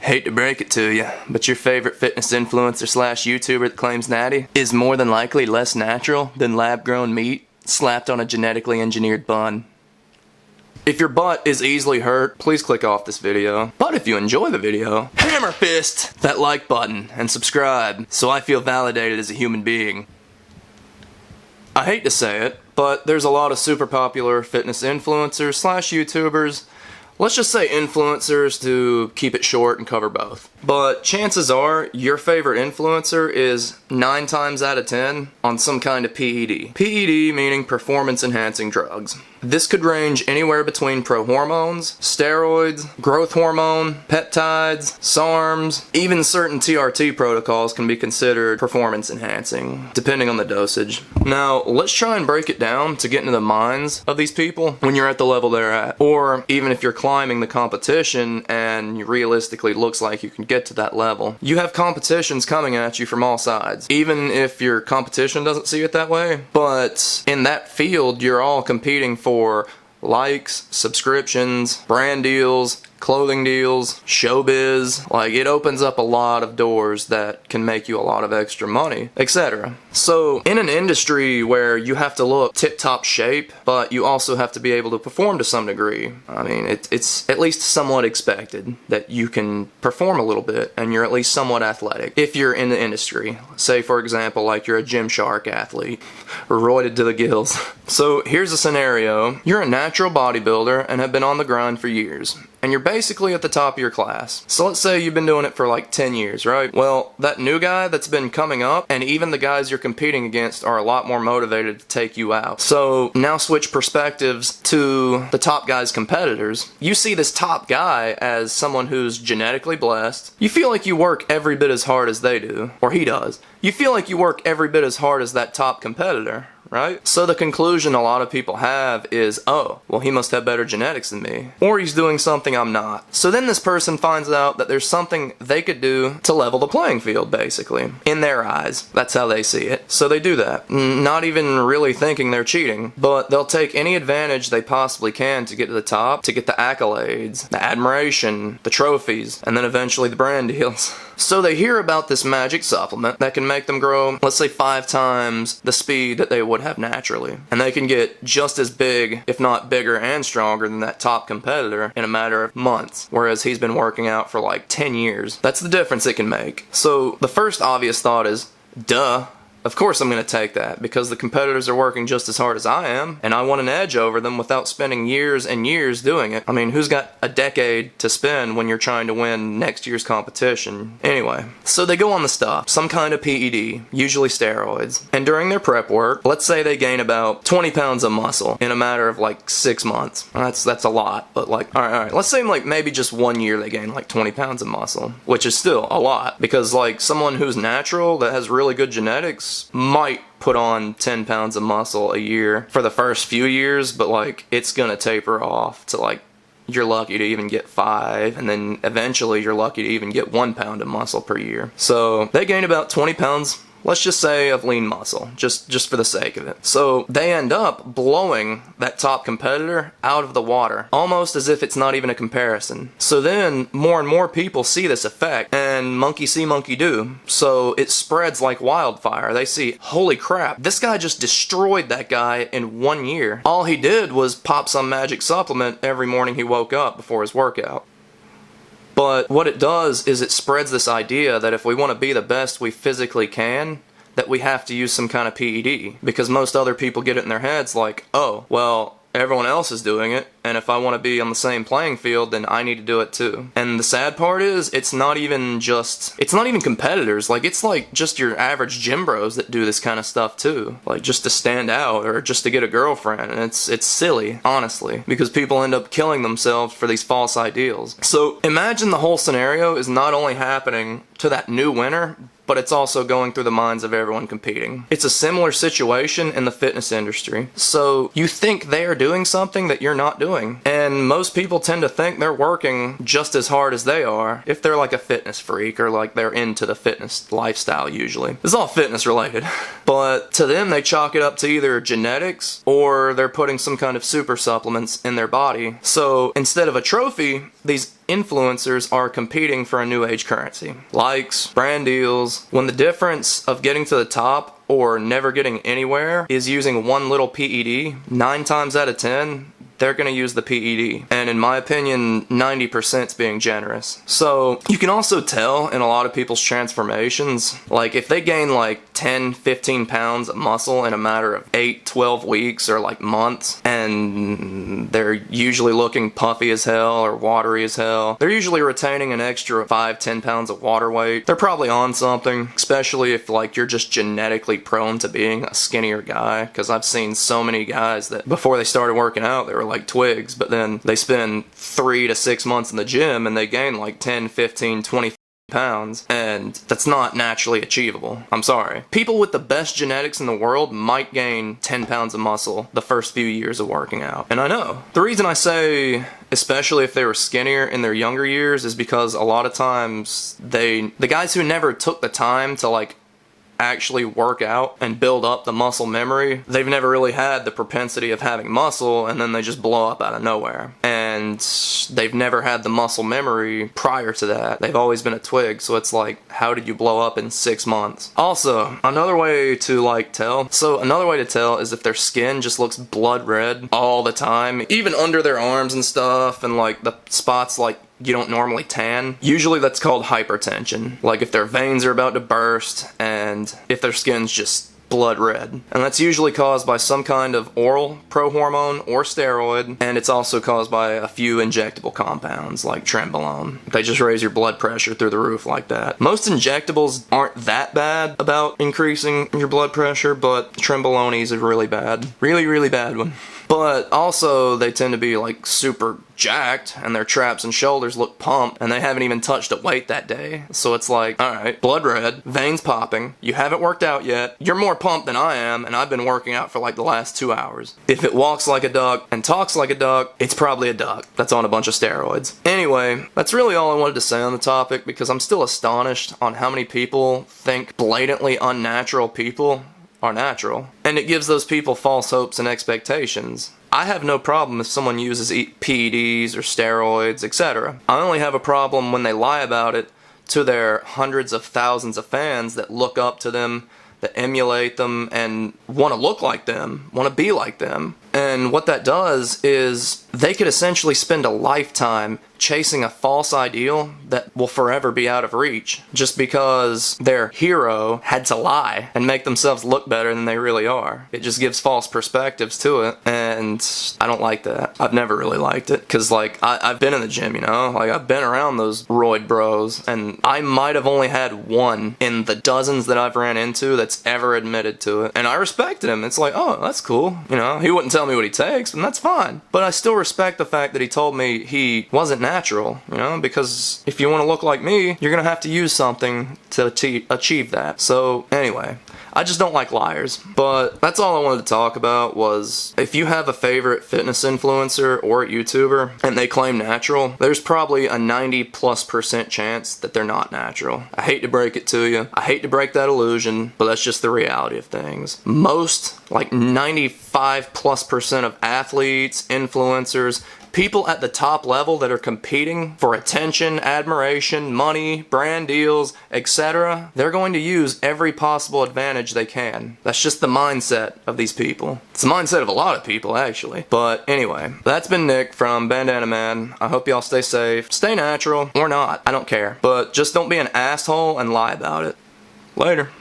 Hate to break it to you, but your favorite fitness influencer slash YouTuber that claims natty is more than likely less natural than lab-grown meat slapped on a genetically engineered bun. If your butt is easily hurt, please click off this video. But if you enjoy the video, hammer fist that like button and subscribe so I feel validated as a human being. I hate to say it, but there's a lot of super popular fitness influencers slash YouTubers. Let's just say influencers to keep it short and cover both. But chances are your favorite influencer is 9 times out of 10 on some kind of PED. PED meaning performance enhancing drugs. This could range anywhere between prohormones, steroids, growth hormone, peptides, SARMs, even certain TRT protocols can be considered performance enhancing, depending on the dosage. Now, let's try and break it down to get into the minds of these people when you're at the level they're at. Or even if you're climbing the competition and realistically looks like you can get to that level. You have competitions coming at you from all sides, even if your competition doesn't see it that way. But in that field, you're all competing for likes, subscriptions, brand deals, clothing deals, showbiz. Like, it opens up a lot of doors that can make you a lot of extra money, etc. So in an industry where you have to look tip-top shape, but you also have to be able to perform to some degree, I mean, it's at least somewhat expected that you can perform a little bit and you're at least somewhat athletic if you're in the industry. Say, for example, like you're a Gymshark athlete, roided to the gills. So here's a scenario. You're a natural bodybuilder and have been on the grind for years, and you're basically at the top of your class. So let's say you've been doing it for like 10 years, right? Well, that new guy that's been coming up, and even the guys you're competing against are a lot more motivated to take you out. So now switch perspectives to the top guy's competitors. You see this top guy as someone who's genetically blessed. You feel like you work every bit as hard as they do, or he does. You feel like you work every bit as hard as that top competitor, right? So the conclusion a lot of people have is, oh, well, he must have better genetics than me, or he's doing something I'm not. So then this person finds out that there's something they could do to level the playing field, basically, in their eyes. That's how they see it. So they do that, not even really thinking they're cheating, but they'll take any advantage they possibly can to get to the top, to get the accolades, the admiration, the trophies, and then eventually the brand deals. So they hear about this magic supplement that can make them grow, let's say 5 times the speed that they would have naturally. And they can get just as big, if not bigger and stronger than that top competitor in a matter of months, whereas he's been working out for like 10 years. That's the difference it can make. So the first obvious thought is, duh. Of course I'm going to take that, because the competitors are working just as hard as I am, and I want an edge over them without spending years and years doing it. I mean, who's got a decade to spend when you're trying to win next year's competition? Anyway, so they go on the stuff, some kind of PED, usually steroids, and during their prep work, let's say they gain about 20 pounds of muscle in a matter of like 6 months. That's a lot, but like, alright, let's say like maybe just 1 year they gain like 20 pounds of muscle, which is still a lot, because like someone who's natural that has really good genetics might put on 10 pounds of muscle a year for the first few years, but like it's gonna taper off to like you're lucky to even get 5, and then eventually you're lucky to even get 1 pound of muscle per year. So they gain about 20 pounds, let's just say, of lean muscle, just for the sake of it. So they end up blowing that top competitor out of the water, almost as if it's not even a comparison. So then more and more people see this effect, and monkey see, monkey do. So it spreads like wildfire. They see, holy crap, this guy just destroyed that guy in 1 year. All he did was pop some magic supplement every morning he woke up before his workout. But what it does is it spreads this idea that if we want to be the best we physically can, that we have to use some kind of PED. Because most other people get it in their heads like, oh, well, everyone else is doing it, and if I want to be on the same playing field, then I need to do it too. And the sad part is, it's not even competitors. Like, it's like just your average gym bros that do this kind of stuff too. Like, just to stand out, or just to get a girlfriend. And it's silly, honestly, because people end up killing themselves for these false ideals. So imagine the whole scenario is not only happening to that new winner, but it's also going through the minds of everyone competing. It's a similar situation in the fitness industry. So you think they are doing something that you're not doing. doing. And most people tend to think they're working just as hard as they are if they're like a fitness freak or like they're into the fitness lifestyle usually. This is all fitness related. But to them, they chalk it up to either genetics or they're putting some kind of super supplements in their body. So instead of a trophy, these influencers are competing for a new age currency. Likes, brand deals. When the difference of getting to the top or never getting anywhere is using one little PED, 9 times out of 10, they're going to use the PED. And in my opinion, 90% is being generous. So you can also tell in a lot of people's transformations, like if they gain like 10, 15 pounds of muscle in a matter of 8, 12 weeks or like months, and they're usually looking puffy as hell or watery as hell, they're usually retaining an extra 5, 10 pounds of water weight. They're probably on something, especially if like you're just genetically prone to being a skinnier guy, because I've seen so many guys that before they started working out, they were like twigs, but then they spend 3 to 6 months in the gym and they gain like 10, 15, 20 pounds, and that's not naturally achievable. I'm sorry. People with the best genetics in the world might gain 10 pounds of muscle the first few years of working out. And I know. The reason I say especially if they were skinnier in their younger years is because a lot of times the guys who never took the time to like actually work out and build up the muscle memory, they've never really had the propensity of having muscle, and then they just blow up out of nowhere. And they've never had the muscle memory prior to that. They've always been a twig, so it's like, how did you blow up in 6 months? Also, another way to tell is if their skin just looks blood red all the time, even under their arms and stuff, and like the spots like you don't normally tan. Usually that's called hypertension. Like if their veins are about to burst and if their skin's just blood red. And that's usually caused by some kind of oral prohormone or steroid, and it's also caused by a few injectable compounds like trenbolone. They just raise your blood pressure through the roof like that. Most injectables aren't that bad about increasing your blood pressure, but trenbolone is a really bad, really bad one. But also, they tend to be like super jacked, and their traps and shoulders look pumped, and they haven't even touched a weight that day. So it's like, alright, blood red, veins popping, you haven't worked out yet, you're more pumped than I am, and I've been working out for like the last 2 hours. If it walks like a duck and talks like a duck, it's probably a duck that's on a bunch of steroids. Anyway, that's really all I wanted to say on the topic, because I'm still astonished on how many people think blatantly unnatural people are natural, and it gives those people false hopes and expectations. I have no problem if someone uses PEDs or steroids, etc. I only have a problem when they lie about it to their hundreds of thousands of fans that look up to them, that emulate them, and want to look like them, want to be like them. And what that does is they could essentially spend a lifetime chasing a false ideal that will forever be out of reach just because their hero had to lie and make themselves look better than they really are. It just gives false perspectives to it, and I don't like that. I've never really liked it because like I've been in the gym, you know, like I've been around those roid bros, and I might have only had one in the dozens that I've ran into that's ever admitted to it, and I respected him. It's like, oh, that's cool, you know, he wouldn't tell me what he takes, and that's fine, but I still respect the fact that he told me he wasn't natural, you know, because if you want to look like me, you're gonna have to use something to achieve that. So anyway, I just don't like liars. But that's all I wanted to talk about was if you have a favorite fitness influencer or YouTuber and they claim natural, there's probably a 90+% chance that they're not natural. I hate to break it to you. I hate to break that illusion, but that's just the reality of things. Most, like 95+% of athletes, influencers, people at the top level that are competing for attention, admiration, money, brand deals, etc., they're going to use every possible advantage they can. That's just the mindset of these people. It's the mindset of a lot of people, actually. But anyway, that's been Nick from Bandana Man. I hope y'all stay safe. Stay natural, or not. I don't care. But just don't be an asshole and lie about it. Later.